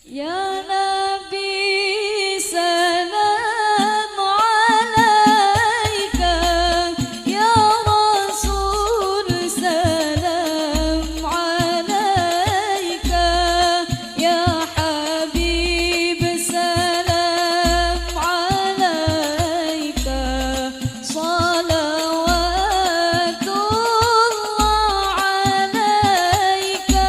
Ya Nabi salam alaika, Ya Rasul salam alaika, Ya Habib salam alaika, salawatullah alaika.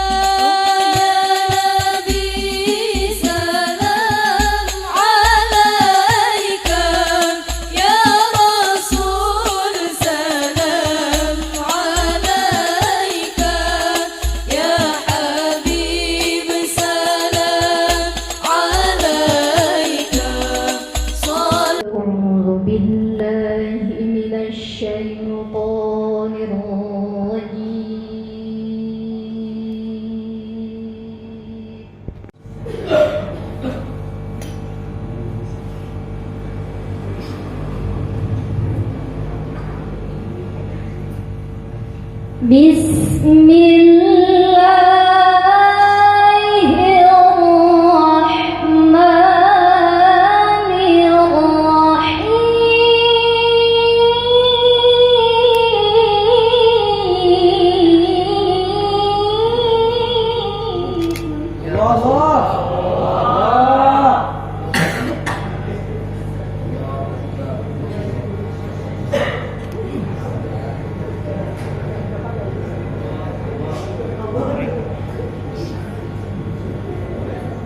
أعوذ بالله من الشيطان الرجيم. بسم الله الرحمن الرحيم. Ya Allah.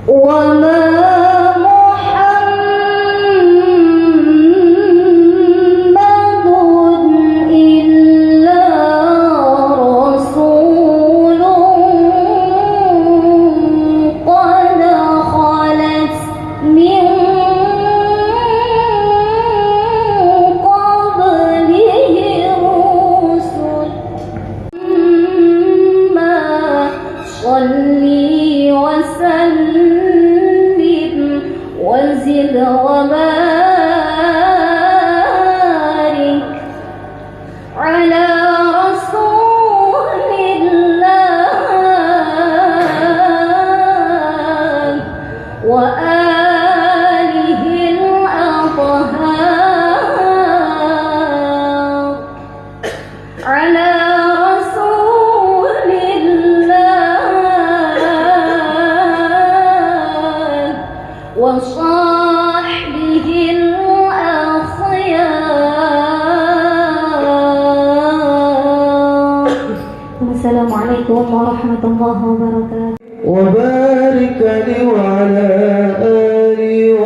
وما محمد إلا رسول قد خلت من قبله الرسل صلي وسلم وزد وبارك على رسول الله وآله الأطهار على رسول الله وصحبه الأخيار. السلام عليكم ورحمة الله وبركاته. وبارك لي وعلى آلي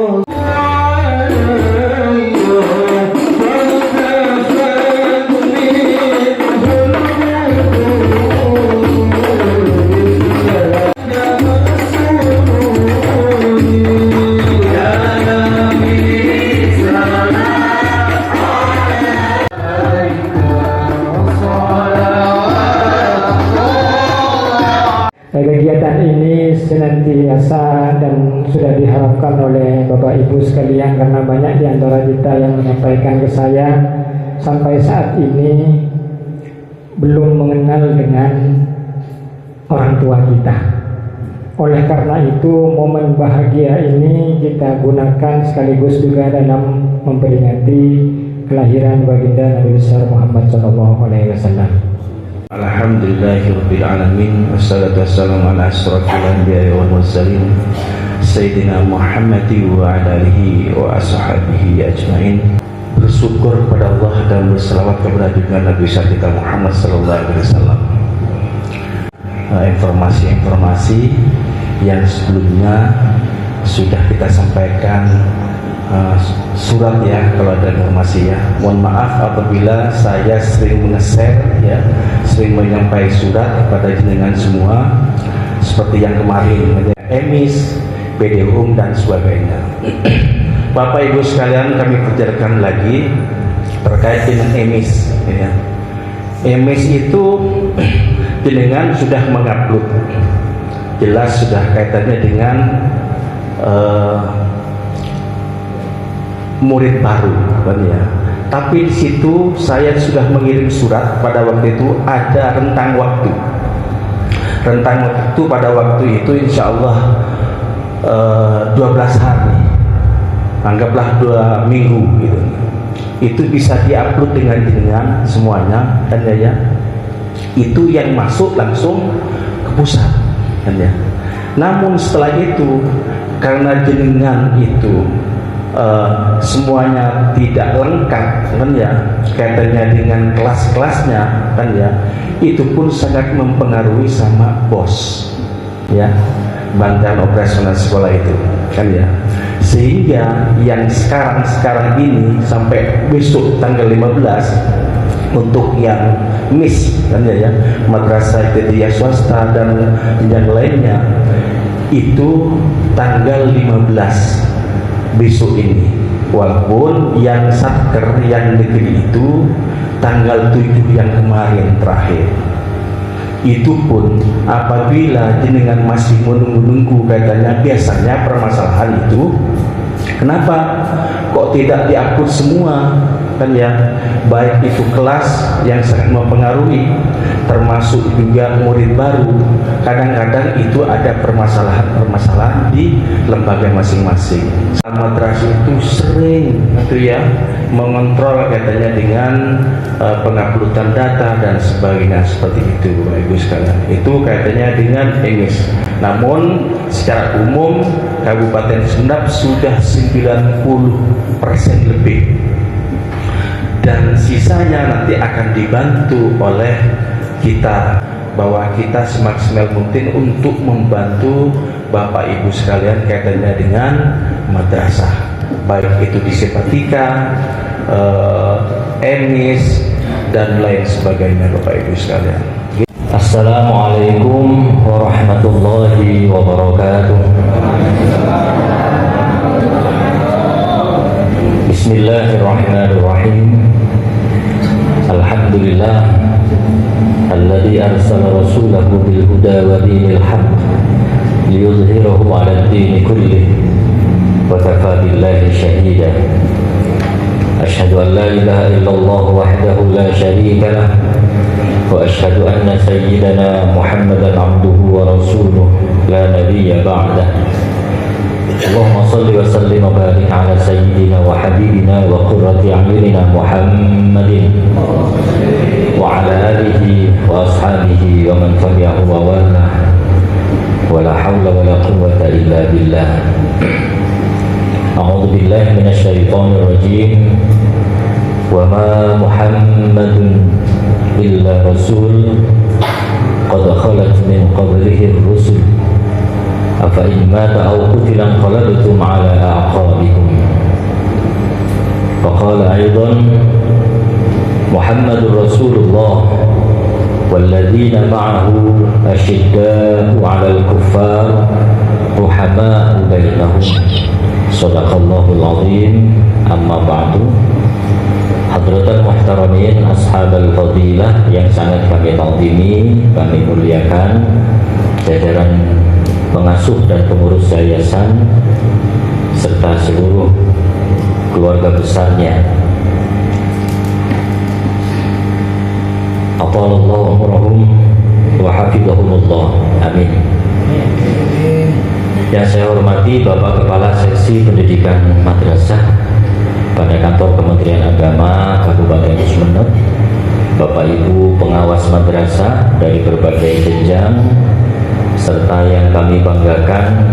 Kegiatan ini senantiasa dan sudah diharapkan oleh Bapak Ibu sekalian, karena banyak di antara kita yang menyampaikan ke saya sampai saat ini belum mengenal dengan orang tua kita. Oleh karena itu, momen bahagia ini kita gunakan sekaligus juga dalam memperingati kelahiran baginda Nabi besar Muhammad SAW. Alhamdulillahirabbil alamin, wassalatu wassalamu ala asyrafil anbiya'i wal mursalin sayyidina Muhammad wa ala alihi wa ashabihi ajmain. Bersyukur kepada Allah dan berselawat kepada junjungan Nabi besar kita Muhammad sallallahu alaihi wasallam. Informasi-informasi yang sebelumnya sudah kita sampaikan, surat ya, kalau ada informasi ya. Mohon maaf apabila saya sering nge-share ya, sering menyampaikan surat kepada jenengan semua seperti yang kemarin, emis, PD-hum dan sebagainya. Bapak Ibu sekalian, kami perjelaskan lagi terkait dengan emis ya. Emis itu jenengan sudah mengupload, jelas sudah kaitannya dengan murid baru kan ya. Tapi di situ saya sudah mengirim surat pada waktu itu, ada rentang waktu. Rentang waktu pada waktu itu insya Allah 12 hari, anggaplah 2 minggu gitu, itu bisa diupload dengan semuanya kan ya, itu yang masuk langsung ke pusat kan ya. Namun setelah itu karena jenengan itu semuanya tidak lengkap kan ya, kaitannya dengan kelas-kelasnya kan ya, itu pun sangat mempengaruhi sama bos ya, bantuan operasional sekolah itu kan ya. Sehingga yang sekarang ini sampai besok tanggal 15 untuk yang MIS kan ya, madrasah ibtidaiyah swasta dan yang lainnya, itu tanggal 15 besok ini. Walaupun yang satker yang negeri itu tanggal 7 yang kemarin terakhir, itu pun apabila jenengan masih menunggu katanya, biasanya permasalahan itu kenapa kok tidak diupload semua kan ya, baik itu kelas yang sangat mempengaruhi, termasuk juga murid baru. Kadang-kadang itu ada permasalahan di lembaga masing-masing. Madrasah itu sering itu ya mengontrol katanya dengan penguploadan data dan sebagainya seperti itu, Bapak Ibu sekalian. Itu kaitannya dengan EMIS. Namun secara umum Kabupaten Sumedang sudah 90% lebih, dan sisanya nanti akan dibantu oleh kita, bahwa kita semaksimal mungkin untuk membantu Bapak Ibu sekalian kaitannya dengan madrasah, baik itu di Sipatika, EMIS dan lain sebagainya Bapak Ibu sekalian. Assalamualaikum warahmatullahi wabarakatuh. Bismillahirrahmanirrahim. Alhamdulillah alladzi arsala rasulahu bil huda wa dinil haqq liyudhhirahu 'ala ad-din kullih wa kafa billahi shahida. Asyhadu an la ilaha illallah wahdahu la syarika lah wa asyhadu anna sayyidana Muhammadan 'abduhu wa rasuluh la nabiyya ba'dah. Allahumma salli wa sallim wa barik ala sayyidina wa habibina wa qurrati a'yunina Muhammadin wa ala alihi wa ashabihi wa man tabi'ahu wa wala, wa la hawla wa la quwwata illa billah. A'udzu billahi minasy syaithanir rajim. Wa ma Muhammadun illa rasul qad khalat min qablihi ar-rusul afa in mata aw qutila qalabtum ala a'qabikum. Wa qala aidan Muhammadur Rasulullah walladzina ma'ahu asyidda'u 'alal kuffar ruhama'u bainahum. Shadaqallahul azim. Amma ba'du. Hadratul muhtaramin ashabal fadilah yang sangat kami ta'zimi, kami muliakan, jajaran pengasuh dan pengurus yayasan serta seluruh keluarga besarnya. Atallahu umrahum wa hafidhahumullah. Amin. Yang saya hormati Bapak Kepala Seksi Pendidikan Madrasah pada Kantor Kementerian Agama Kabupaten Sumeneb, Bapak Ibu pengawas madrasah dari berbagai jenjang, serta yang kami banggakan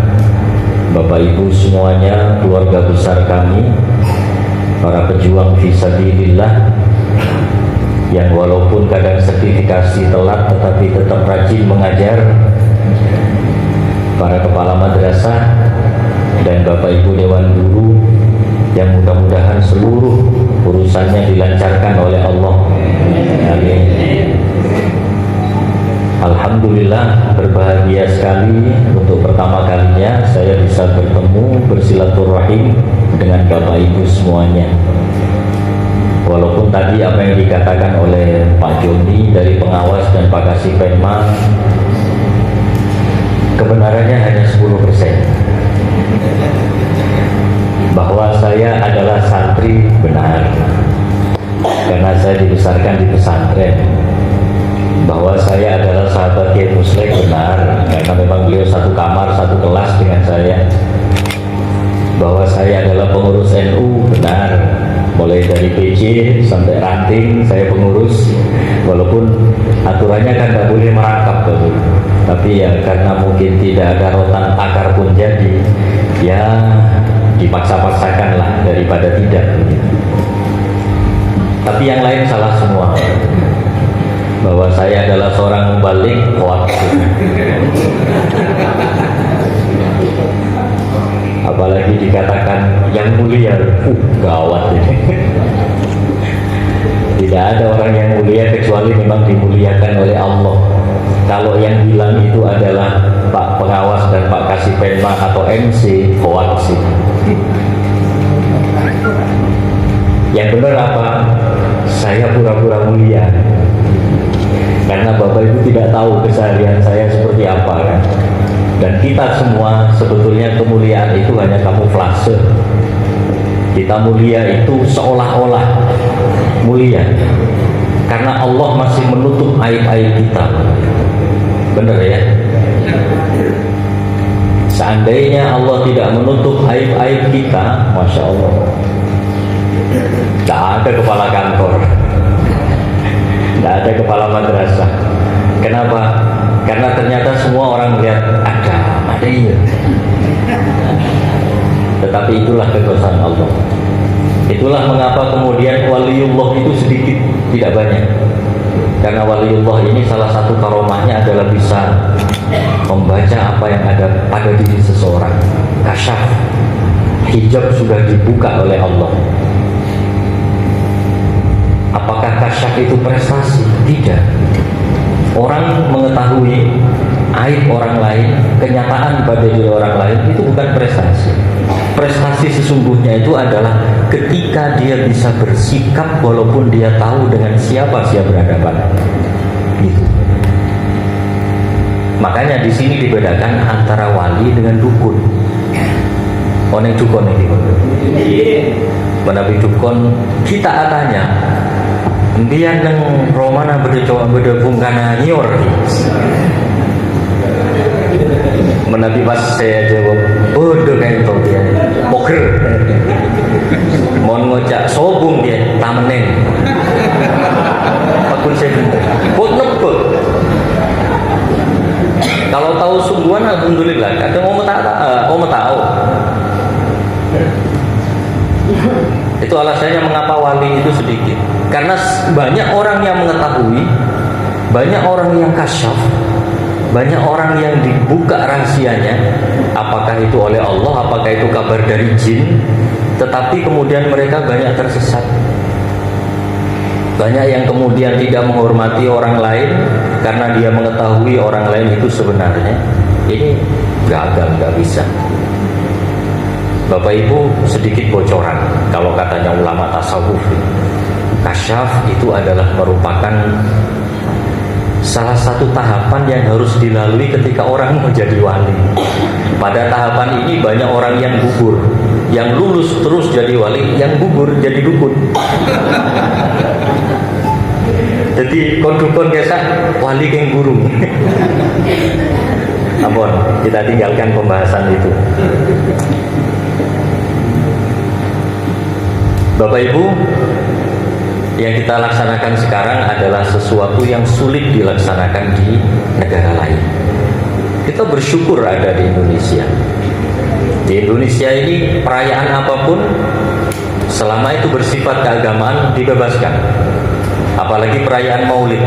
Bapak Ibu semuanya, keluarga besar kami, para pejuang fisabilillah yang walaupun kadang sertifikasi telat tetapi tetap rajin mengajar, para kepala madrasah dan Bapak Ibu Dewan Guru yang mudah-mudahan seluruh urusannya dilancarkan oleh Allah. Amin. Alhamdulillah, berbahagia sekali untuk pertama kalinya saya bisa bertemu bersilaturahim dengan Bapak Ibu semuanya. Walaupun tadi apa yang dikatakan oleh Pak Joni dari pengawas dan Pak Kasih Penma kebenarannya hanya 10%, bahwa saya adalah santri benar karena saya dibesarkan di pesantren, bahwa saya adalah sahabat Kiai Musleh benar, karena memang beliau satu kamar, satu kelas dengan saya. Bahwa saya adalah pengurus NU benar, mulai dari PJ sampai ranting saya pengurus, walaupun aturannya kan nggak boleh merangkap tuh. Tapi ya karena mungkin tidak ada rotan akar pun jadi, ya dipaksa-paksakan lah daripada tidak. Tapi yang lain salah semua, bahwa saya adalah seorang mubalik hoax. Apalagi dikatakan yang mulia, gawat ini. Tidak ada orang yang mulia kecuali memang dimuliakan oleh Allah. Kalau yang bilang itu adalah Pak Pengawas dan Pak Kasih Penma atau MC, hoax. Yang benar apa? Saya pura-pura mulia, karena Bapak Ibu tidak tahu keseharian saya seperti apa kan. Dan kita semua sebetulnya kemuliaan itu hanya kamuflase. Kita mulia itu seolah-olah mulia, karena Allah masih menutup aib-aib kita. Benar ya? Seandainya Allah tidak menutup aib-aib kita, Masya Allah, tidak ada kepala kantor, tidak ada kepala madrasah. Kenapa? Karena ternyata semua orang melihat ada iya. Tetapi itulah kekuasaan Allah. Itulah mengapa kemudian waliullah itu sedikit, tidak banyak. Karena waliullah ini salah satu karomahnya adalah bisa membaca apa yang ada pada diri seseorang. Kasyaf, hijab sudah dibuka oleh Allah. Apakah kasyaf itu prestasi? Tidak. Orang mengetahui aib orang lain, kenyataan pada diri orang lain, itu bukan prestasi. Prestasi sesungguhnya itu adalah ketika dia bisa bersikap walaupun dia tahu dengan siapa dia berhadapan. Gitu. Makanya di sini dibedakan antara wali dengan dukun. Oneng dukun ini. Menabi dukun kita tanya, dia neng romana berdebung karena nyor. Menabi pas saya jawab, udah kayak itu dia, poker, mau ngocak sobung dia, tameneng. Aku saya bentar, kok nebak. Kalau tahu sungguhan alhamdulillah, kadang mau tahu. Itu alasannya mengapa wali itu sedikit. Karena banyak orang yang mengetahui, banyak orang yang kasyaf, banyak orang yang dibuka rahasianya, apakah itu oleh Allah, apakah itu kabar dari jin, tetapi kemudian mereka banyak tersesat. Banyak yang kemudian tidak menghormati orang lain karena dia mengetahui orang lain itu sebenarnya. Ini gagal, nggak bisa. Bapak Ibu, sedikit bocoran kalau katanya ulama tasawuf, kasyaf itu adalah merupakan salah satu tahapan yang harus dilalui ketika orang menjadi wali. Pada tahapan ini banyak orang yang gugur, yang lulus terus jadi wali, yang gugur jadi dukun. Jadi dukun kesak wali yang burung. Ampun, kita tinggalkan pembahasan itu. Bapak Ibu, yang kita laksanakan sekarang adalah sesuatu yang sulit dilaksanakan di negara lain. Kita bersyukur ada di Indonesia. Di Indonesia ini perayaan apapun, selama itu bersifat keagamaan, dibebaskan. Apalagi perayaan Maulid.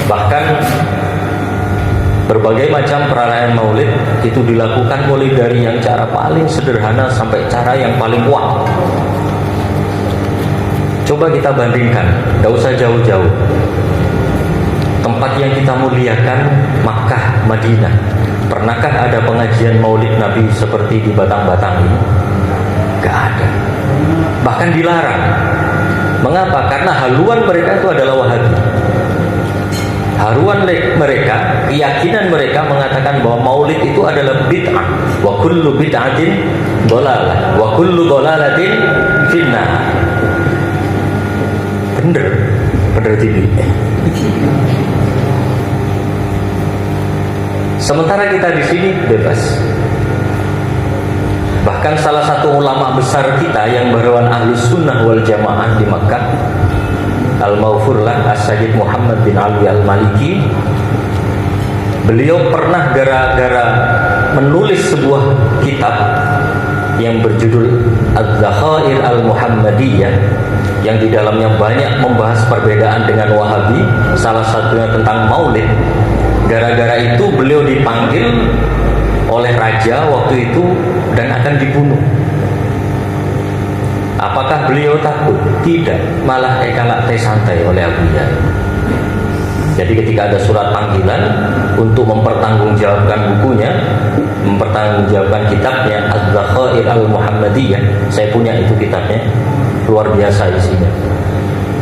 Bahkan berbagai macam perayaan Maulid itu dilakukan mulai dari yang cara paling sederhana sampai cara yang paling wah. Coba kita bandingkan, gak usah jauh-jauh. Tempat yang kita muliakan, Makkah, Madinah. Pernahkah ada pengajian Maulid Nabi seperti di Batang-Batang ini? Gak ada. Bahkan dilarang. Mengapa? Karena haluan mereka itu adalah Wahabi. Haruan mereka, keyakinan mereka mengatakan bahwa Maulid itu adalah bid'ah. Wa kullu bid'atin dhalalah, wa kullu dhalalatin finnar. Bener TV. Sementara kita di sini bebas. Bahkan salah satu ulama besar kita yang berwan Ahlus Sunnah wal Jamaah di Makkah, Al-Maghfurlah As-Sayyid Muhammad bin Alwi Al-Maliki, beliau pernah gara-gara menulis sebuah kitab yang berjudul Az-Zakhair Al-Muhammadiyah, yang di dalamnya banyak membahas perbedaan dengan Wahabi, salah satunya tentang Maulid. Gara-gara itu beliau dipanggil oleh raja waktu itu dan akan dibunuh. Apakah beliau takut? Tidak, malah ekalak teh santai oleh Abu Jahal. Jadi ketika ada surat panggilan untuk mempertanggungjawabkan bukunya, mempertanggungjawabkan kitabnya Az-Zakhair Al-Muhammadiyah, saya punya itu kitabnya, luar biasa isinya.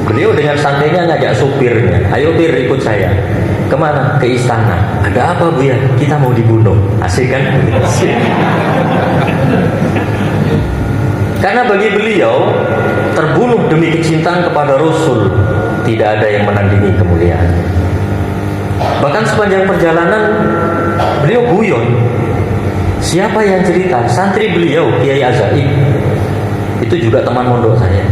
Beliau dengan santainya ngajak supirnya, ayo Bir ikut saya. Kemana? Ke istana. Ada apa Bu ya? Kita mau dibunuh. Asik kan? Asik. Karena bagi beliau terbunuh demi kecintaan kepada Rasul tidak ada yang menandingi kemuliaan. Bahkan sepanjang perjalanan beliau guyon. Siapa yang cerita? Santri beliau Kiai Azaim. Itu juga teman mondok saya.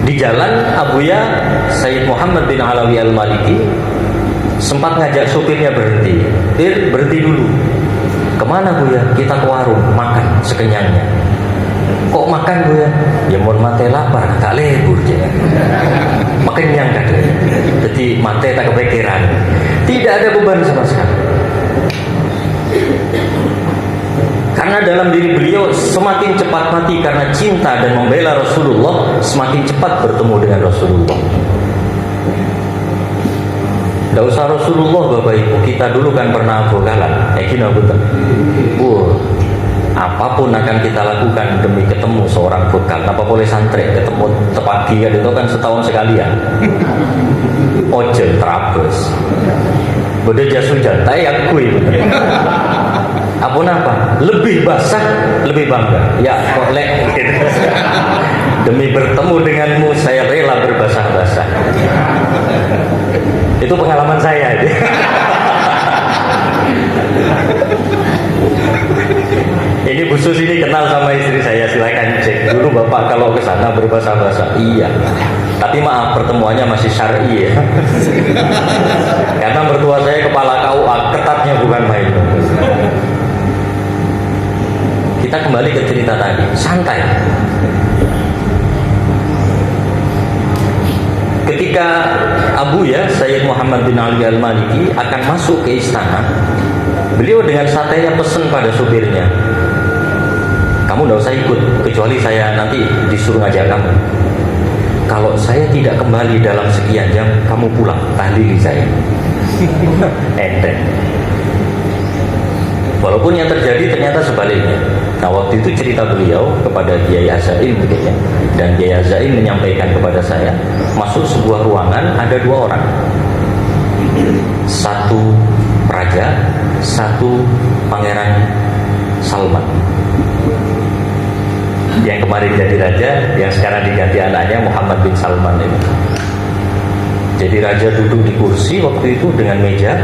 Di jalan Abuya Sayyid Muhammad bin Alawi Al-Maliki sempat ngajak supirnya berhenti. Berhenti dulu. Kemana Bu ya? Kita ke warung makan sekenyangnya. Kok makan Bu ya? Ya mohon mate lapar, tak lebur je. Makan yang katanya. Jadi mate tak kepikiran. Tidak ada beban sama sekali. Karena dalam diri beliau semakin cepat mati karena cinta dan membela Rasulullah, semakin cepat bertemu dengan Rasulullah. Tidak usah Rasulullah Bapak Ibu, kita dulu kan pernah abogalan. Gini betul. Apapun akan kita lakukan demi ketemu seorang vokal. Apa boleh santri ketemu tepat dia itu kan setahun sekali ya. Ojol terabus. Bodoh jas hujan, tak akui. Apa? Lebih basah, lebih bangga. Ya, kok lek. Demi bertemu denganmu, saya rela berbasah-basah. Itu pengalaman saya. Ini khusus ini kenal sama istri saya, silakan cek dulu Bapak kalau ke sana berbahasa-bahasa. Iya. Tapi maaf pertemuannya masih syar'i ya. Karena mertua saya kepala KUA, ketatnya bukan main. Kita kembali ke cerita tadi, santai. Ketika Abuya Sayyid Muhammad bin Ali Al-Maliki akan masuk ke istana, beliau dengan santainya pesan pada supirnya, kamu tidak usah ikut kecuali saya nanti disuruh ngajak kamu. Kalau saya tidak kembali dalam sekian jam, kamu pulang, tahlili saya. Enteng. Walaupun yang terjadi ternyata sebaliknya. Nah waktu itu cerita beliau kepada Kiai Azaim begitu, dan Kiai Azaim menyampaikan kepada saya, masuk sebuah ruangan ada dua orang, satu raja, satu pangeran Salman. Yang kemarin jadi raja, yang sekarang diganti anaknya Muhammad bin Salman ini. Jadi raja duduk di kursi waktu itu dengan meja.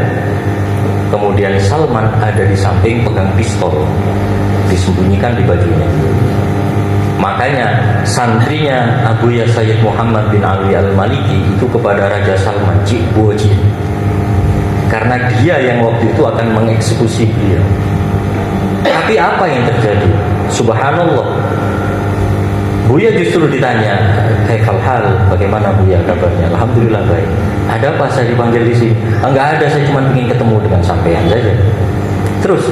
Kemudian Salman ada di samping pegang pistol, disembunyikan di bajunya. Makanya santrinya Abuya Sayyid Muhammad bin Ali Al-Maliki itu kepada Raja Salman, Cik Boji, karena dia yang waktu itu akan mengeksekusi beliau. Tapi apa yang terjadi? Subhanallah, Buya justru ditanya, kaifal hal, bagaimana Buya kabarnya? Alhamdulillah baik. Ada apa saya dipanggil di sini? Enggak ada, saya cuma ingin ketemu dengan sampean saja. Terus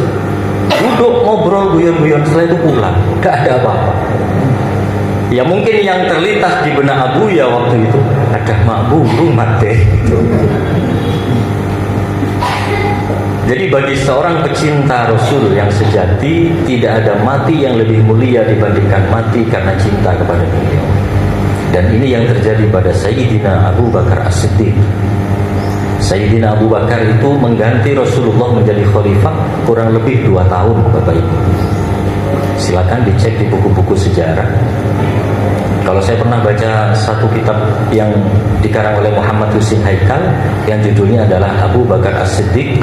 duduk ngobrol guyon-guyon, setelah itu pulang. Enggak ada apa-apa. Ya mungkin yang terlintas di benak Abuya waktu itu, ada makbulu mati. Jadi bagi seorang pecinta Rasul yang sejati, tidak ada mati yang lebih mulia dibandingkan mati karena cinta kepada beliau. Dan ini yang terjadi pada Sayyidina Abu Bakar As-Siddiq. Sayyidina Abu Bakar itu mengganti Rasulullah menjadi khalifah kurang lebih 2 tahun Bapak Ibu. Silakan dicek di buku-buku sejarah. Kalau saya pernah baca satu kitab yang dikarang oleh Muhammad Husin Haikal yang judulnya adalah Abu Bakar As-Siddiq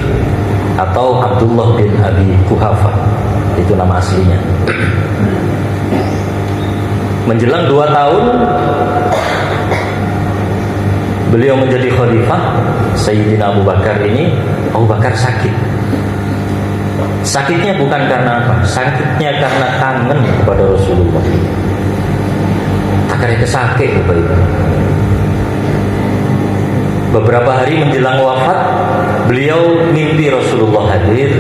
atau Abdullah bin Abi Kuhafa, itu nama aslinya. Menjelang 2 tahun beliau menjadi khalifah, Sayyidina Abu Bakar ini, Abu Bakar sakit. Sakitnya bukan karena apa? Sakitnya karena kangen kepada Rasulullah. Takare kesakit Bapak Ibu. Beberapa hari menjelang wafat, beliau mimpi Rasulullah hadir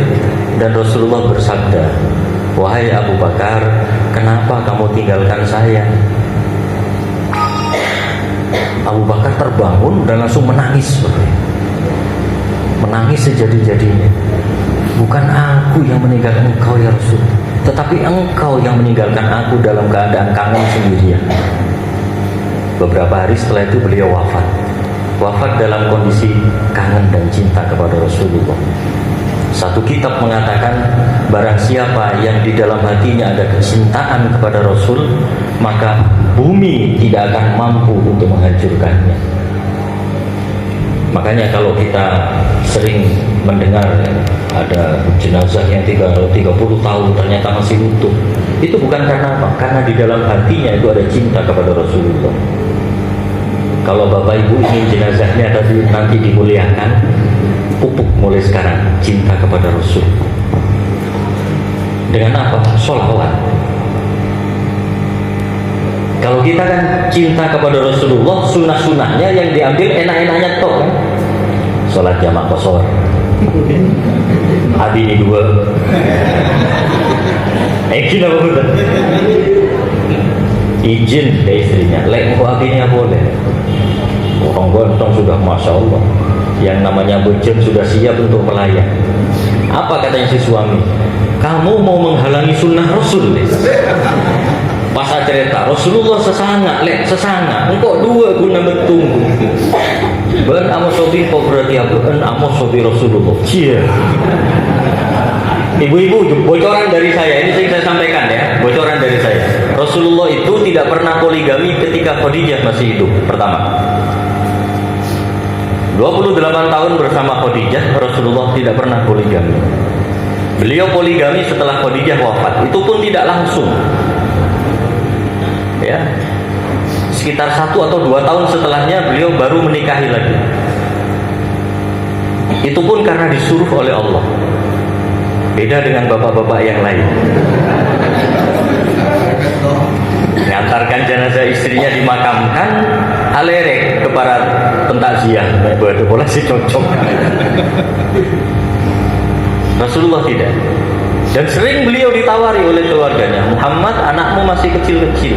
dan Rasulullah bersabda, "Wahai Abu Bakar, kenapa kamu tinggalkan saya?" Abu Bakar terbangun dan langsung menangis, menangis sejadi-jadinya. Bukan aku yang meninggalkan engkau ya Rasul, tetapi engkau yang meninggalkan aku dalam keadaan kangen sendirian. Beberapa hari setelah itu beliau wafat. Wafat dalam kondisi kangen dan cinta kepada Rasulullah. Satu kitab mengatakan, barang siapa yang di dalam hatinya ada kecintaan kepada Rasul, maka bumi tidak akan mampu untuk menghancurkannya. Makanya kalau kita sering mendengar ada jenazah yang 30 tahun ternyata masih utuh, itu bukan karena apa? Karena di dalam hatinya itu ada cinta kepada Rasulullah. Kalau Bapak Ibu ingin jenazahnya nanti dimuliakan, pupuk mulai sekarang cinta kepada Rasul. Dengan apa? Sholawat. Kalau kita kan cinta kepada Rasulullah, sunnah-sunnahnya yang diambil enak-enaknya toh kan? Sholat jamak qashar, hadi ini 2. Izin apa betul? Izin dari istrinya. Lek engkau abinya boleh. Orang ganteng sudah masya Allah. Yang namanya bujang sudah siap untuk pelayan. Apa katanya si suami? Kamu mau menghalangi sunnah Rasul? Pas cerita Rasulullah sesanga, lek sesanga. Engkau 2 guna bertunggu. Ben amos sobi kok berarti apa? Ben amos sobi Rasulullah. Cia. Ibu-ibu, bocoran dari saya ini saya sampaikan ya, bocoran dari saya. Rasulullah itu tidak pernah poligami ketika Khadijah masih hidup. Pertama, 28 tahun bersama Khadijah, Rasulullah tidak pernah poligami. Beliau poligami setelah Khadijah wafat, itu pun tidak langsung. Ya, sekitar 1 atau 2 tahun setelahnya beliau baru menikahi lagi. Itu pun karena disuruh oleh Allah. Beda dengan bapak-bapak yang lain. Mengantarkan jenazah istrinya dimakamkan, alerek kepada pentakziah. Waduh, bola sih cocok. Rasulullah tidak. Dan sering beliau ditawari oleh keluarganya, Muhammad, anakmu masih kecil-kecil.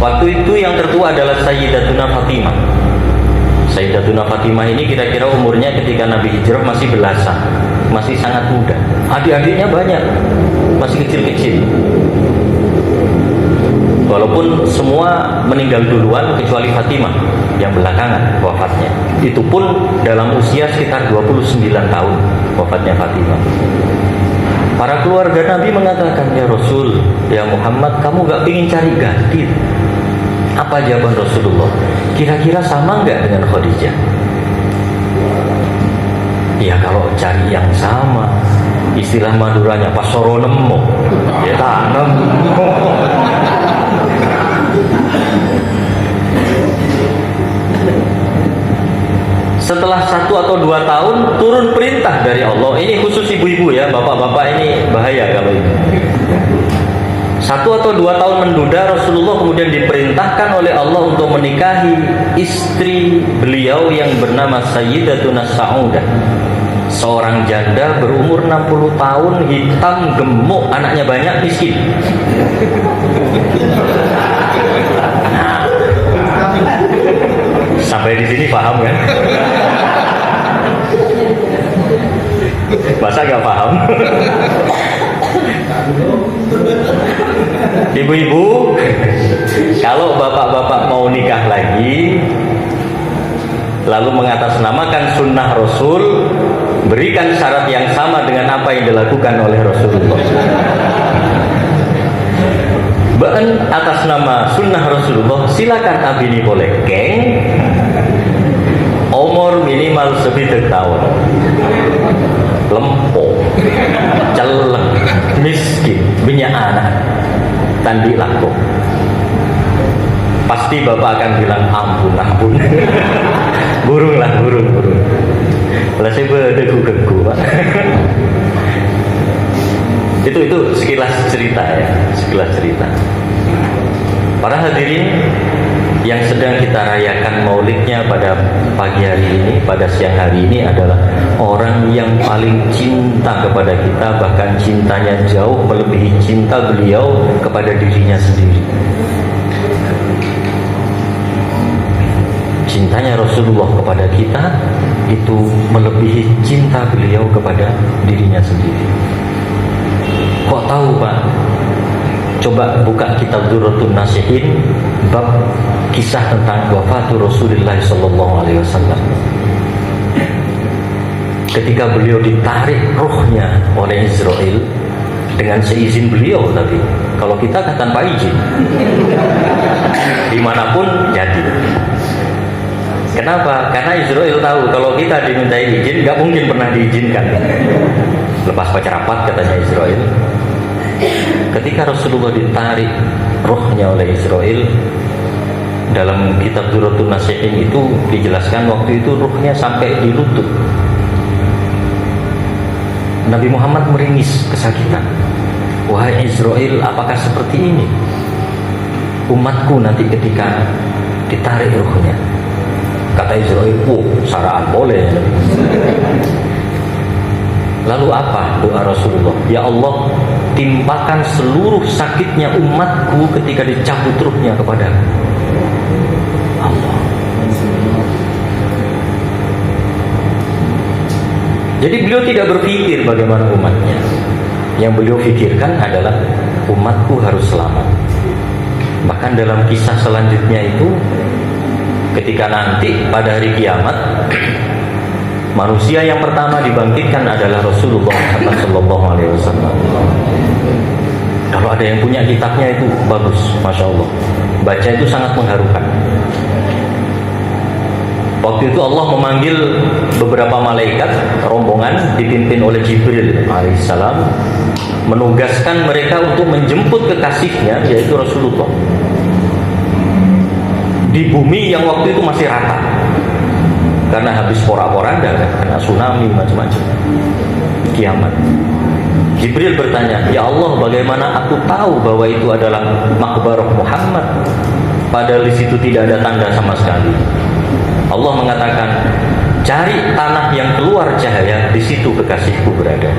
Waktu itu yang tertua adalah Sayyidatuna Fatimah. Sayyidatuna Fatimah ini kira-kira umurnya ketika Nabi hijrah masih belasan, masih sangat muda. Adik-adiknya banyak, masih kecil-kecil. Walaupun semua meninggal duluan kecuali Fatimah yang belakangan wafatnya. Itu pun dalam usia sekitar 29 tahun wafatnya Fatimah. Para keluarga Nabi mengatakan, ya Rasul, ya Muhammad, kamu gak ingin cari ganti? Apa jawaban Rasulullah? Kira-kira sama nggak dengan Khadijah? Ya kalau cari yang sama, istilah Maduranya pasoro nemu, ya tanam. Setelah 1 atau 2 tahun turun perintah dari Allah. Ini khusus ibu-ibu ya, bapak-bapak ini bahaya kalau ini. 1 atau 2 tahun menduda, Rasulullah kemudian diperintahkan oleh Allah untuk menikahi istri beliau yang bernama Sayyidatuna Sa'udah, seorang janda berumur 60 tahun, hitam, gemuk, anaknya banyak, miskin. Nah, sampai di sini paham kan? Masa gak paham? Ibu-ibu, kalau bapak-bapak mau nikah lagi lalu mengatasnamakan sunnah Rasul, berikan syarat yang sama dengan apa yang dilakukan oleh Rasulullah. cobaan atas nama sunnah Rasulullah, silakan abini boleh geng, umur minimal 7 tahun, lempo, celeng, miskin, punya anak, tandi laku. Pasti bapak akan bilang ampun. burung. Lah saya berdegu-degu, Pak. Itu sekilas cerita ya, Para hadirin yang sedang kita rayakan maulidnya pada pagi hari ini, pada siang hari ini adalah orang yang paling cinta kepada kita, bahkan cintanya jauh melebihi cinta beliau kepada dirinya sendiri. Cintanya Rasulullah kepada kita itu melebihi cinta beliau kepada dirinya sendiri. Kok tahu, Pak? Coba buka kitab Durratun Nasihin bab kisah tentang wafatul Rasulullah sallallahu alaihi wasallam. Ketika beliau ditarik ruhnya oleh Israel dengan seizin beliau, tapi kalau kita kan tanpa izin, dimanapun jadi. Kenapa? Karena Israel tahu kalau kita dimintai izin, nggak mungkin pernah diizinkan. Lepas baca rapat katanya Israel. Ketika Rasulullah ditarik rohnya oleh Israel, dalam kitab Durratun Nasihin itu dijelaskan waktu itu rohnya sampai di lutut. Nabi Muhammad meringis kesakitan. Wahai Israel, apakah seperti ini umatku nanti ketika ditarik rohnya? Kata Israel, saraan boleh. Lalu apa doa Rasulullah? Ya Allah, timpakan seluruh sakitnya umatku ketika dicabut ruhnya kepada Allah. Jadi beliau tidak berpikir bagaimana umatnya. Yang beliau pikirkan adalah umatku harus selamat. Bahkan dalam kisah selanjutnya itu, ketika nanti pada hari kiamat, manusia yang pertama dibangkitkan adalah Rasulullah sallallahu alaihi wasallam. Kalau ada yang punya kitabnya itu bagus, masya Allah. Baca itu sangat mengharukan. Waktu itu Allah memanggil beberapa malaikat rombongan dipimpin oleh Jibril alaihissalam, menugaskan mereka untuk menjemput kekasihnya yaitu Rasulullah di bumi yang waktu itu masih rata karena habis porak-poranda kan, kena tsunami macam-macam, kiamat. Jibril bertanya, ya Allah, bagaimana aku tahu bahwa itu adalah makbarah Muhammad padahal di situ tidak ada tanda sama sekali? Allah mengatakan, cari tanah yang keluar cahaya, di situ kekasihku berada.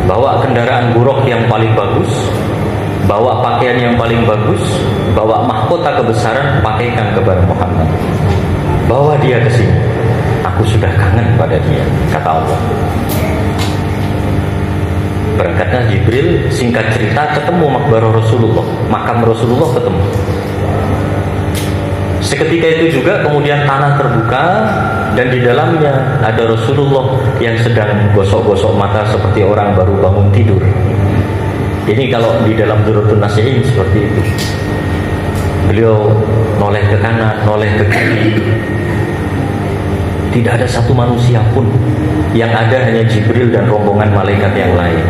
Bawa kendaraan buruk yang paling bagus, bawa pakaian yang paling bagus, bawa mahkota kebesaran, pakaikan kepada Muhammad. Bawa dia ke sini. Aku sudah kangen pada dia, kata Allah. Berangkatnya Jibril, singkat cerita ketemu makbarah Rasulullah, makam Rasulullah ketemu. Seketika itu juga kemudian tanah terbuka dan di dalamnya ada Rasulullah yang sedang gosok-gosok mata seperti orang baru bangun tidur. Ini kalau di dalam Durratun Nasihin seperti itu. Beliau noleh ke kanan, noleh ke kiri. Tidak ada satu manusia pun, yang ada hanya Jibril dan rombongan malaikat yang lain.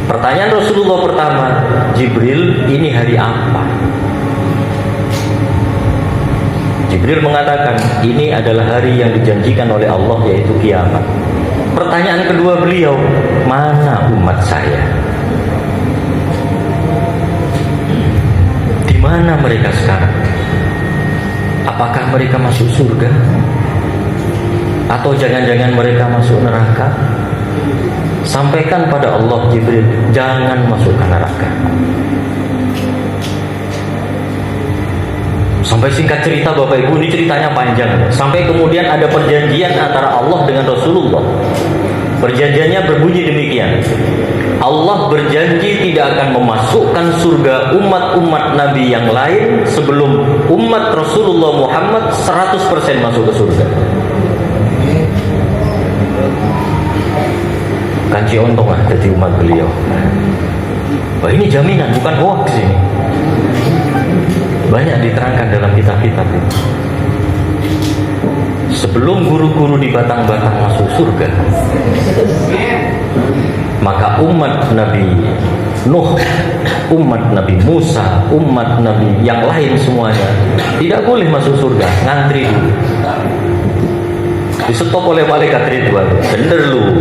Pertanyaan Rasulullah pertama, Jibril, ini hari apa? Jibril mengatakan, ini adalah hari yang dijanjikan oleh Allah, yaitu kiamat. Pertanyaan kedua beliau, mana umat saya? Di mana mereka sekarang? Apakah mereka masuk surga? Atau jangan-jangan mereka masuk neraka? Sampaikan pada Allah, Jibril, jangan masukkan neraka. Sampai singkat cerita Bapak Ibu, ini ceritanya panjang. Sampai kemudian ada perjanjian antara Allah dengan Rasulullah. Perjanjiannya berbunyi demikian. Allah berjanji tidak akan memasukkan surga umat-umat Nabi yang lain sebelum umat Rasulullah Muhammad 100% masuk ke surga. Kanci ontong lah jadi umat beliau. Wah, ini jaminan, bukan hoax ini. Banyak diterangkan dalam kitab-kitab itu. Sebelum guru-guru di batang-batang masuk surga, maka umat Nabi Nuh, umat Nabi Musa, umat Nabi yang lain semuanya tidak boleh masuk surga, ngantri dulu. Disetop oleh malaikat Ridwan. Bener lu,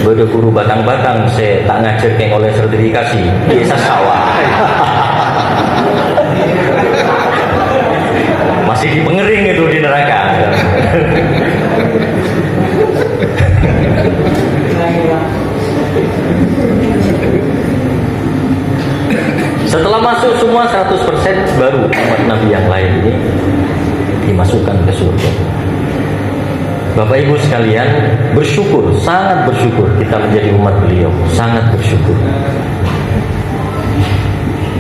beda guru batang-batang saya tak ngajar keng oleh sertifikasi biasa sawah. Masih di pengering itu di neraka. Setelah masuk semua 100%, baru umat Nabi yang lain ini dimasukkan ke surga. Bapak Ibu sekalian, bersyukur, sangat bersyukur kita menjadi umat beliau, sangat bersyukur.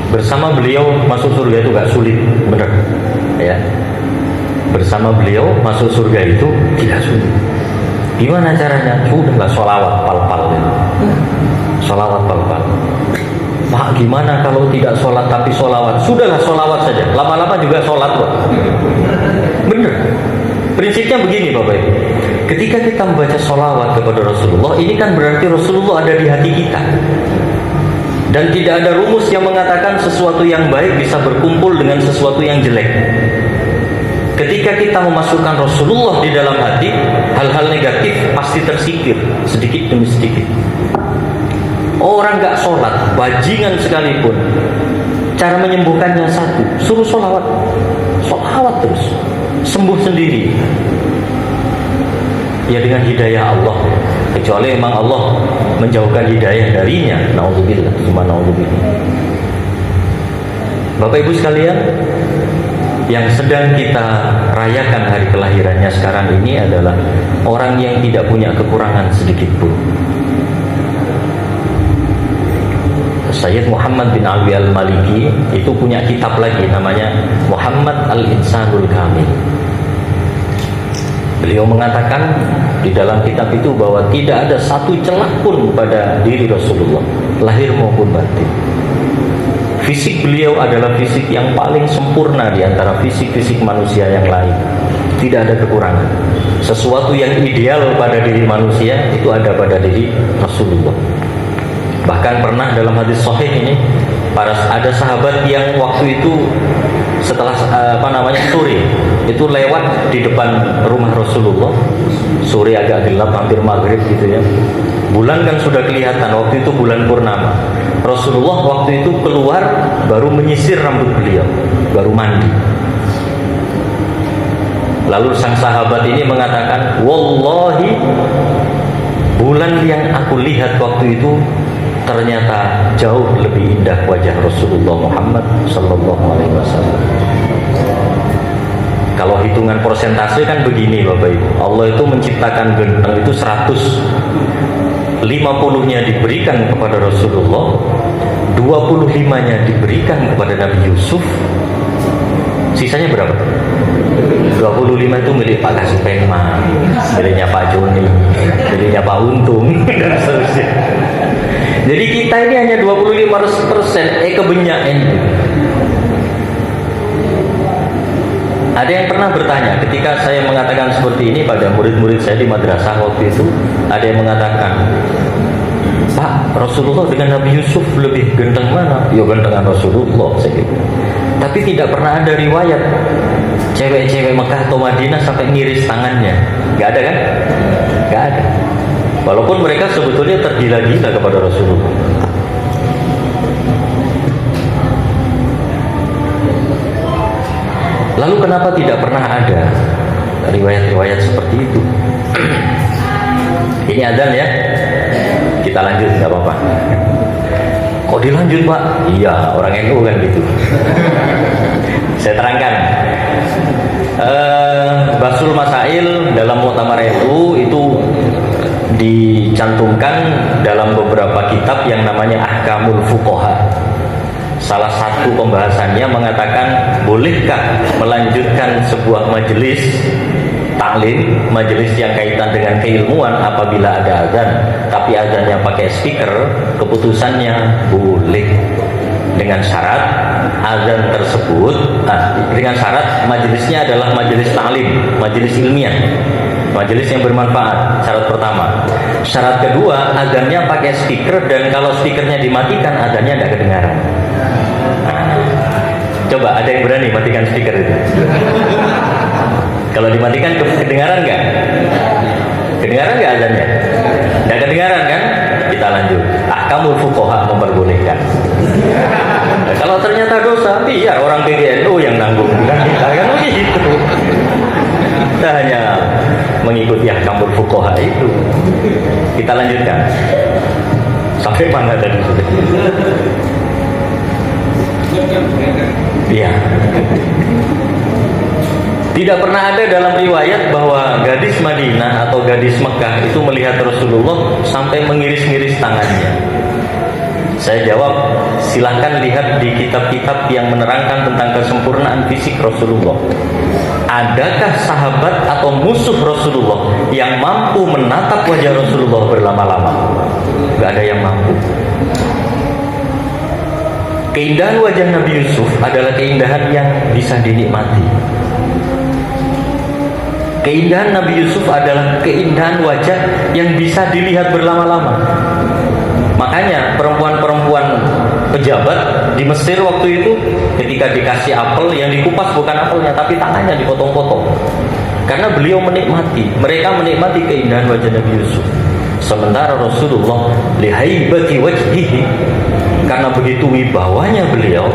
Bersama beliau masuk surga itu gak sulit, bener ya. Bersama beliau masuk surga itu tidak sulit. Gimana caranya? Udahlah sholawat pal-pal, sholawat pal-pal. Pak, gimana kalau tidak sholat tapi sholawat? Sudahlah sholawat saja, lama-lama juga sholat kok. Bener. Prinsipnya begini Bapak Ibu, ketika kita membaca sholawat kepada Rasulullah, ini kan berarti Rasulullah ada di hati kita. Dan tidak ada rumus yang mengatakan sesuatu yang baik bisa berkumpul dengan sesuatu yang jelek. Ketika kita memasukkan Rasulullah di dalam hati, hal-hal negatif pasti tersingkir sedikit demi sedikit. Orang gak sholat, bajingan sekalipun, cara menyembuhkannya satu, suruh sholawat. Sholawat terus, sembuh sendiri. Ya dengan hidayah Allah, kecuali memang Allah menjauhkan hidayah darinya. Naudzubillah, cuma naudzubillah. Bapak Ibu sekalian, yang sedang kita rayakan hari kelahirannya sekarang ini adalah orang yang tidak punya kekurangan sedikit pun. Sayyid Muhammad bin Alwi al-Maliki itu punya kitab lagi namanya Muhammad al-Insanul Kamil. Beliau mengatakan di dalam kitab itu bahwa tidak ada satu celah pun pada diri Rasulullah, lahir maupun batin. Fisik beliau adalah fisik yang paling sempurna di antara fisik-fisik manusia yang lain. Tidak ada kekurangan. Sesuatu yang ideal pada diri manusia itu ada pada diri Rasulullah. Bahkan pernah dalam hadis sahih ini, ada sahabat yang waktu itu setelah sore itu lewat di depan rumah Rasulullah. Sore agak gelap, hampir maghrib gitu ya. Bulan kan sudah kelihatan, waktu itu bulan purnama. Rasulullah waktu itu keluar baru menyisir rambut beliau, baru mandi. Lalu sang sahabat ini mengatakan, wallahi, bulan yang aku lihat waktu itu ternyata jauh lebih indah wajah Rasulullah Muhammad sallallahu alaihi wasallam. Kalau hitungan persentase kan begini Bapak Ibu, Allah itu menciptakan genteng itu 150-nya diberikan kepada Rasulullah, 25-nya diberikan kepada Nabi Yusuf, sisanya berapa? 25 itu milik Pak Kasupema, miliknya Pak Joni, miliknya Pak Untung, dan seterusnya. Jadi kita ini hanya 25%, kebenyakan. Ada yang pernah bertanya ketika saya mengatakan seperti ini pada murid-murid saya di madrasah waktu itu, ada yang mengatakan, Pak, Rasulullah dengan Nabi Yusuf lebih ganteng mana? Ya gantengan Rasulullah saya gitu. Tapi tidak pernah ada riwayat cewek-cewek Mekah atau Madinah sampai ngiris tangannya. Gak ada kan? Gak ada. Walaupun mereka sebetulnya tergila-gila kepada Rasulullah. Lalu kenapa tidak pernah ada riwayat-riwayat seperti itu? Ini adzan ya. Kita lanjut, nggak apa-apa. Kok dilanjut Pak? Iya, orang NU kan gitu. Saya terangkan. Basul Masail dalam Muktamar NU itu dicantumkan dalam beberapa kitab yang namanya Ahkamul Fuqaha. Salah satu pembahasannya mengatakan, bolehkah melanjutkan sebuah majelis taklim, majelis yang kaitan dengan keilmuan apabila ada azan, tapi azannya pakai speaker, keputusannya boleh dengan syarat azan tersebut, dengan syarat majelisnya adalah majelis taklim, majelis ilmiah, majelis yang bermanfaat. Syarat pertama. Syarat kedua, azannya pakai speaker, dan kalau speakernya dimatikan azannya tidak kedengaran. Coba ada yang berani matikan speaker itu? Kalau dimatikan kedengaran nggak? Kedengaran nggak azannya? Nggak kedengaran kan? Kita lanjut. Ahkamul fuqaha memperbolehkan. Nah, kalau ternyata dosa, biar orang PBNU yang nanggung, bukan kita, kan begitu. Kita hanya mengikuti ahkamul fuqaha itu. Kita lanjutkan. Sampai mana tadi? Iya. Tidak pernah ada dalam riwayat bahwa gadis Madinah atau gadis Mekah itu melihat Rasulullah sampai mengiris-ngiris tangannya. Saya jawab, silahkan lihat di kitab-kitab yang menerangkan tentang kesempurnaan fisik Rasulullah. Adakah sahabat atau musuh Rasulullah yang mampu menatap wajah Rasulullah berlama-lama? Gak ada yang mampu. Keindahan wajah Nabi Yusuf adalah keindahan yang bisa dinikmati. Keindahan Nabi Yusuf adalah keindahan wajah yang bisa dilihat berlama-lama. Makanya perempuan-perempuan pejabat di Mesir waktu itu ketika dikasih apel, yang dikupas bukan apelnya tapi tangannya dipotong-potong. Karena beliau menikmati, mereka menikmati keindahan wajah Nabi Yusuf. Sementara Rasulullah lihaibati wajhihi, karena begitu wibawanya beliau,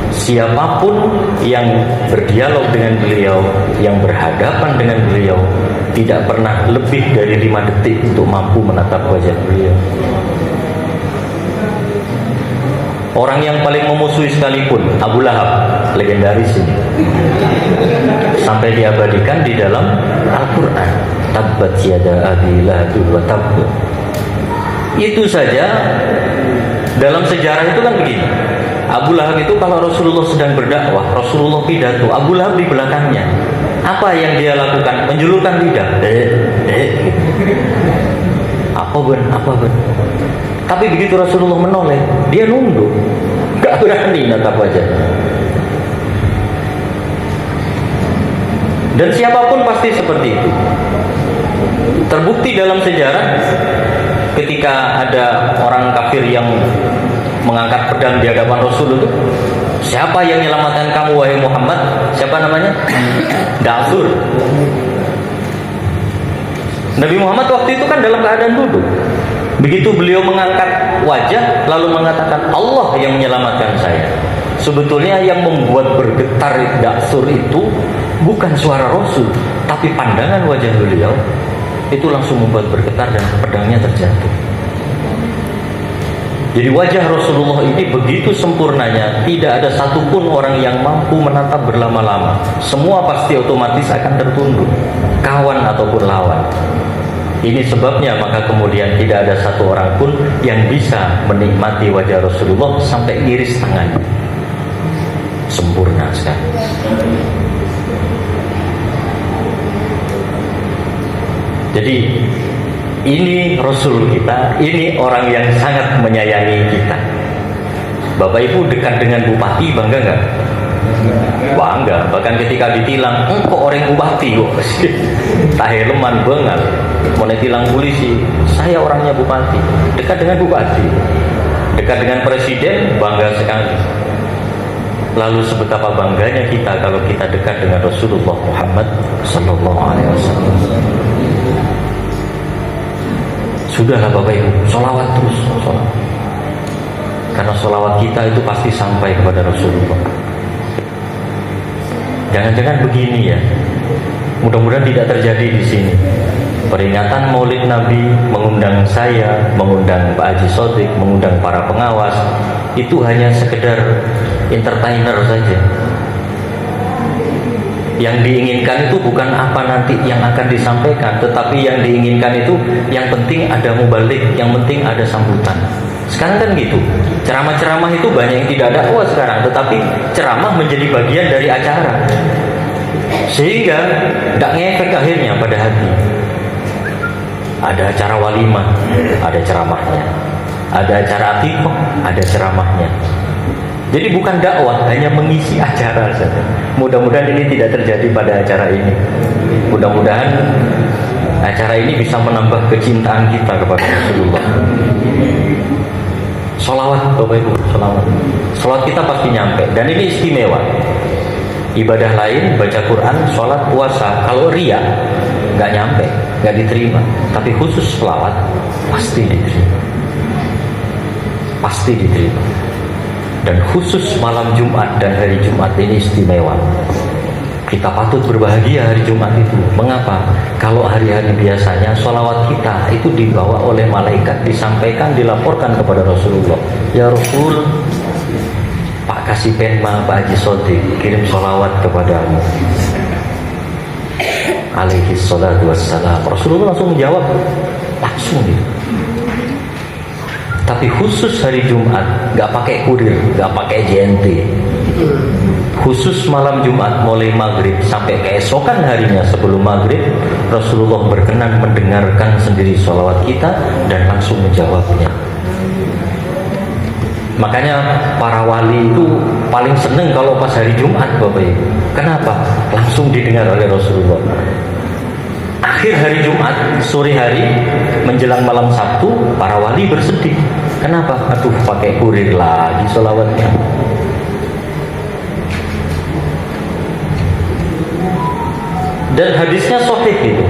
siapapun yang berdialog dengan beliau, yang berhadapan dengan beliau, tidak pernah lebih dari 5 detik untuk mampu menatap wajah beliau. Orang yang paling memusuhi sekalipun, Abu Lahab, legendaris ini, sampai diabadikan di dalam Al-Quran. Tabbat yada abi lahabin wa tabb. Itu saja dalam sejarah itu kan begini. Abu Lahab itu kalau Rasulullah sedang berdakwah, Rasulullah pidato, Abu Lahab di belakangnya. Apa yang dia lakukan? Menjulurkan lidah. Apa ben? Tapi begitu Rasulullah menoleh, dia nunduk, gak berani natap wajah. Dan siapapun pasti seperti itu. Terbukti dalam sejarah ketika ada orang kafir yang mengangkat pedang di hadapan Rasul itu, siapa yang menyelamatkan kamu wahai Muhammad? Siapa namanya? Da'sur. Nabi Muhammad waktu itu kan dalam keadaan duduk. Begitu beliau mengangkat wajah lalu mengatakan, Allah yang menyelamatkan saya. Sebetulnya yang membuat bergetar Da'sur itu bukan suara Rasul, tapi pandangan wajah beliau itu langsung membuat bergetar dan pedangnya terjatuh. Jadi wajah Rasulullah ini begitu sempurnanya, tidak ada satupun orang yang mampu menatap berlama-lama. Semua pasti otomatis akan tertunduk, kawan ataupun lawan. Ini sebabnya maka kemudian tidak ada satu orang pun yang bisa menikmati wajah Rasulullah sampai iris tangannya. Sempurna sekali. Jadi ini Rasul kita, ini orang yang sangat menyayangi kita. Bapak Ibu dekat dengan bupati, bangga nggak? Bangga. Bahkan ketika ditilang, kok orang bupati kok? Tak heleman banget. Mau ditilang polisi, saya orangnya bupati. Dekat dengan bupati, dekat dengan presiden, bangga sekali. Lalu sebetapa bangganya kita kalau kita dekat dengan Rasulullah Muhammad Sallallahu Alaihi Wasallam. Sudahlah Bapak Ibu, sholawat terus, sholawat. Karena sholawat kita itu pasti sampai kepada Rasulullah. Jangan-jangan begini ya, mudah-mudahan tidak terjadi di sini. Peringatan Maulid Nabi, mengundang saya, mengundang Pak Haji Sodik, mengundang para pengawas, itu hanya sekedar entertainer saja. Yang diinginkan itu bukan apa nanti yang akan disampaikan, tetapi yang diinginkan itu yang penting ada mubalik, yang penting ada sambutan. Sekarang kan gitu, ceramah-ceramah itu banyak yang tidak dakwah sekarang, tetapi ceramah menjadi bagian dari acara. sehingga tidak ngefek akhirnya pada hati. Ada acara walimah, ada ceramahnya. Ada acara akikah, ada ceramahnya. Jadi bukan dakwah, hanya mengisi acara saja. Mudah-mudahan ini tidak terjadi pada acara ini. Mudah-mudahan acara ini bisa menambah kecintaan kita kepada Rasulullah. Sholawat, Bapak Ibu, sholawat. Sholawat kita pasti nyampe, dan ini istimewa. Ibadah lain, baca Quran, sholat, puasa, kalau ria nggak nyampe, nggak diterima. Tapi khusus sholawat pasti diterima, pasti diterima. Dan khusus malam Jumat dan hari Jumat ini istimewa. Kita patut berbahagia hari Jumat itu. Mengapa? Kalau hari-hari biasanya sholawat kita itu dibawa oleh malaikat, disampaikan, dilaporkan kepada Rasulullah. Ya Rasul, Pak kasih penma Pak Haji Sodik kirim sholawat kepadamu, alaihi salatu wassalam. Rasulullah langsung menjawab, langsung gitu. Tapi khusus hari Jumat, nggak pakai kurir, nggak pakai JNT. Khusus malam Jumat mulai maghrib sampai keesokan harinya sebelum maghrib, Rasulullah berkenan mendengarkan sendiri sholawat kita dan langsung menjawabnya. Makanya para wali itu paling seneng kalau pas hari Jumat, Bapak Ibu. Kenapa? Langsung didengar oleh Rasulullah. Akhir hari Jumat, sore hari, menjelang malam Sabtu, para wali bersedih. Kenapa? Aduh, pakai kurir lagi sholawatnya. Dan hadisnya sahih itu.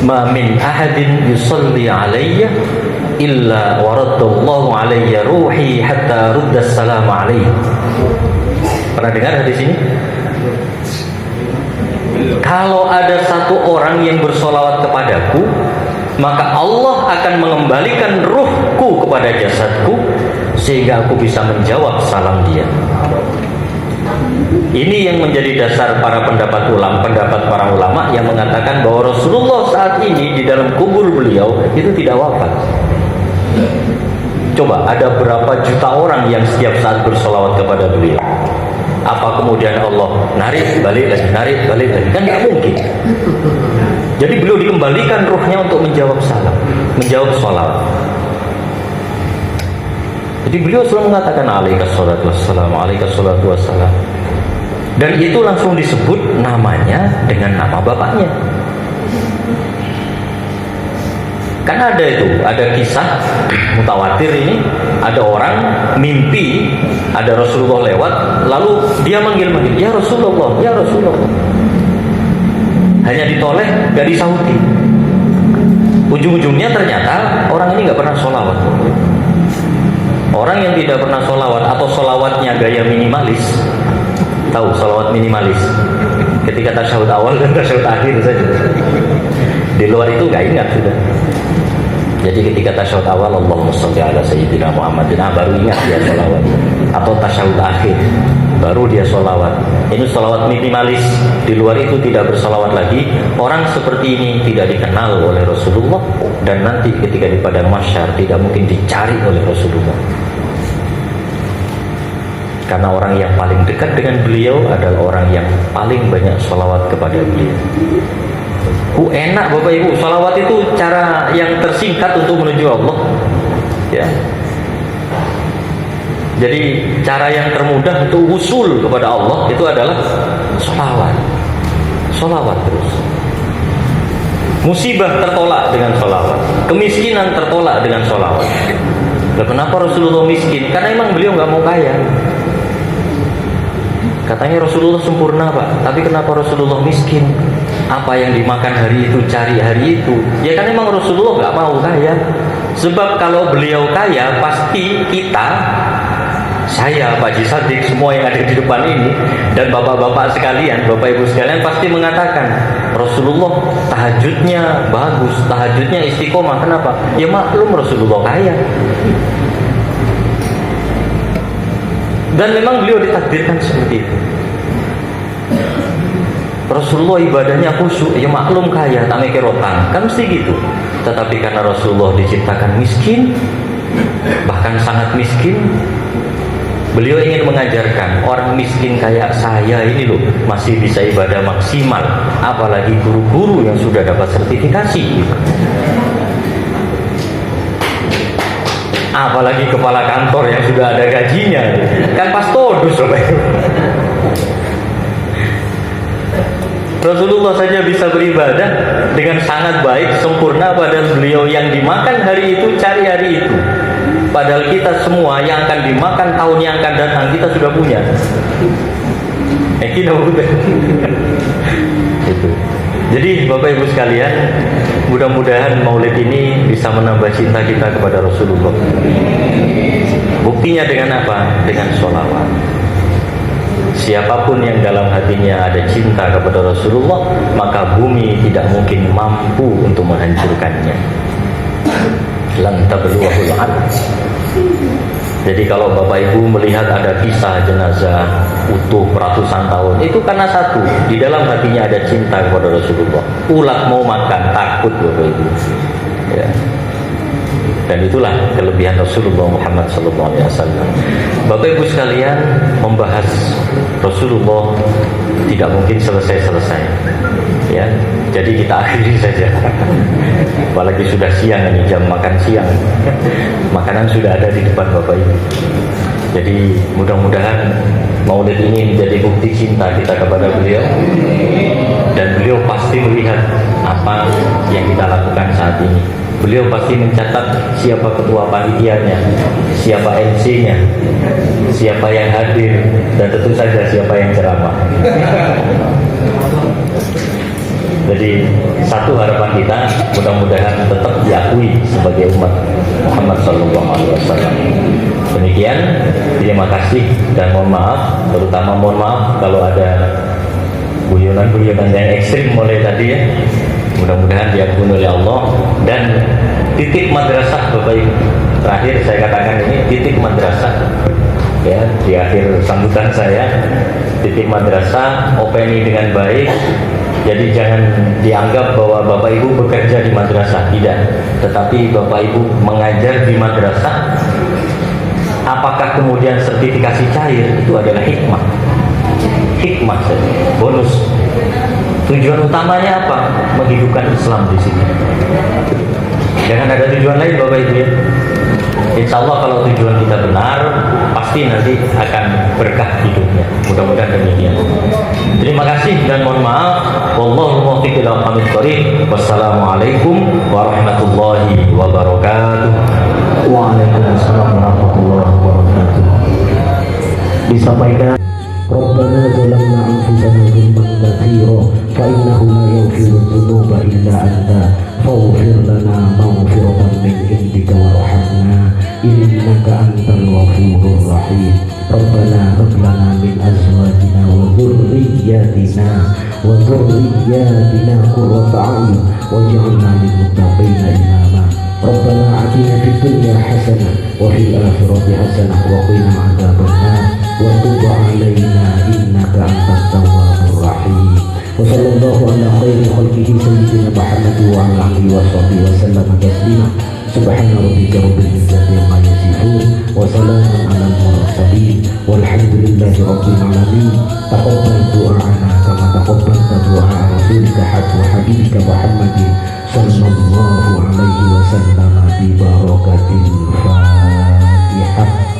Ma min ahadin yusalli alayya illa waradallahu alayya ruhi hatta rudda salam alayhi. Pernah dengar hadis ini? Kalau ada satu orang yang bersolawat kepadaku, maka Allah akan mengembalikan ruhku kepada jasadku sehingga aku bisa menjawab salam dia. Ini yang menjadi dasar pendapat para ulama yang mengatakan bahwa Rasulullah saat ini di dalam kubur beliau itu tidak wafat. Coba ada berapa juta orang yang setiap saat bersolawat kepada beliau. Apa kemudian Allah narik balik lagi, kan nggak mungkin. Jadi beliau dikembalikan ruhnya untuk menjawab salam, menjawab sholawat. Jadi beliau selalu mengatakan alaikas salatu wassalam, alaikas salatu wassalam. Dan itu langsung disebut namanya dengan nama bapaknya. Kan ada kisah mutawatir ini, ada orang mimpi ada Rasulullah lewat, lalu dia manggil-manggil, ya Rasulullah, ya Rasulullah. Hanya ditoleh, gak disauti. Ujung-ujungnya ternyata orang ini gak pernah sholawat. Orang yang tidak pernah sholawat atau sholawatnya gaya minimalis, tahu sholawat minimalis? Ketika tasyahud awal dan tasyahud akhir saja. Di luar itu gak ingat sudah. Jadi ketika tasyahud awal Allahumma sholli ala sayyidina Muhammadin, baru ingat dia sholawat. Atau tasyahud akhir baru dia sholawat. Ini sholawat minimalis. Di luar itu tidak bersolawat lagi. Orang seperti ini tidak dikenal oleh Rasulullah, dan nanti ketika di padang mahsyar tidak mungkin dicari oleh Rasulullah. Karena orang yang paling dekat dengan beliau adalah orang yang paling banyak sholawat kepada beliau. Enak Bapak Ibu, sholawat itu cara yang tersingkat untuk menuju Allah, ya. Jadi cara yang termudah untuk usul kepada Allah itu adalah sholawat. Sholawat terus. Musibah tertolak dengan sholawat, kemiskinan tertolak dengan sholawat. Nah, kenapa Rasulullah miskin? Karena emang beliau nggak mau kaya. Katanya Rasulullah sempurna Pak, tapi kenapa Rasulullah miskin? Apa yang dimakan hari itu, cari hari itu. Ya kan emang Rasulullah nggak mau kaya. Sebab kalau beliau kaya, pasti kita, saya, Pak Haji Sodik, semua yang ada di depan ini, dan bapak-bapak sekalian, bapak ibu sekalian pasti mengatakan Rasulullah tahajudnya bagus, tahajudnya istiqomah. Kenapa? Ya maklum Rasulullah kaya. Dan memang beliau ditakdirkan seperti itu. Rasulullah ibadahnya khusyuk, ya maklum kaya, tak mikir rotan, kan mesti gitu. Tetapi karena Rasulullah diciptakan miskin, bahkan sangat miskin, Beliau ingin mengajarkan orang miskin kayak saya ini loh masih bisa ibadah maksimal, apalagi guru-guru yang sudah dapat sertifikasi, apalagi kepala kantor yang sudah ada gajinya, kan pas todus loh. Rasulullah saja bisa beribadah dengan sangat baik, sempurna, padahal beliau yang dimakan hari itu cari hari itu. Padahal kita semua yang akan dimakan tahun yang akan datang kita sudah punya. Kita bukan. Itu. Jadi Bapak Ibu sekalian, mudah-mudahan Maulid ini bisa menambah cinta kita kepada Rasulullah. Buktinya dengan apa? Dengan sholawat. Siapapun yang dalam hatinya ada cinta kepada Rasulullah, maka bumi tidak mungkin mampu untuk menghancurkannya. Lan tablughul ad. Jadi kalau Bapak Ibu melihat ada kisah jenazah utuh ratusan tahun, itu karena satu, di dalam hatinya ada cinta kepada Rasulullah. Ulat mau makan takut Bapak Ibu. Ya. Dan itulah kelebihan Rasulullah Muhammad SAW. Bapak Ibu sekalian, membahas Rasulullah tidak mungkin selesai-selesai. Ya, jadi kita akhiri saja. Apalagi sudah siang ini, jam makan siang. Makanan sudah ada di depan Bapak Ibu. Jadi mudah-mudahan Maulid ini menjadi bukti cinta kita kepada beliau. Dan beliau pasti melihat apa yang kita lakukan saat ini. Beliau pasti mencatat siapa ketua panitianya, siapa MC-nya, siapa yang hadir, dan tentu saja siapa yang ceramah. Jadi satu harapan kita, mudah-mudahan tetap diakui sebagai umat Muhammad SAW. Demikian, terima kasih dan mohon maaf, terutama mohon maaf kalau ada guyonan-guyonan yang ekstrim mulai tadi ya. Mudah-mudahan diampuni oleh Allah. Dan titik madrasah Bapak Ibu, terakhir saya katakan ini titik madrasah ya, di akhir sambutan saya, titik madrasah openi dengan baik. Jadi jangan dianggap bahwa Bapak Ibu bekerja di madrasah, tidak, tetapi Bapak Ibu mengajar di madrasah. Apakah kemudian sertifikasi cair? Itu adalah hikmah saja, bonus. Tujuan utamanya apa? Menghidupkan Islam di sini. Jangan ada tujuan lain Bapak Ibu ya. Insya Allah kalau tujuan kita benar, pasti nanti akan berkah hidupnya. Mudah-mudahan demikian. Terima kasih dan mohon maaf. Wallahu muwaffiq ila aqwamit thoriq. Wassalamualaikum warahmatullahi wabarakatuh. Waalaikumsalam warahmatullahi wabarakatuh. Disampaikan Rabbana zalamna anfusana dzulman katsira fa innahu la yaghfiru dzunuba illa anta faghfir lana maghfiratan min indika warhamna innaka antal ghafurur rahim. Rabbana hab lana min azwajina wa dhurriyyatina qurrata a'yun waj'alna lil muttaqina imama. Rabbana atina fid dunya hasanah wa fil akhirati hasanah wa qina adzabannar wa tub 'alaina innaka antat tawwabur rahim. Wa sallallahu ala khairi khalqihi sayyidina Muhammad wa ala alihi wa sahbihi wa sallam taslima. Subhana rabbika rabbil izzati amma yasifun wa salamun alal mursalin walhamdulillahi rabbil alamin. Taqabbal du'ana kama taqabbalta du'a rasulika wa habibika Muhammadin sallallahu alaihi wasallam bi barakatil Fatihah.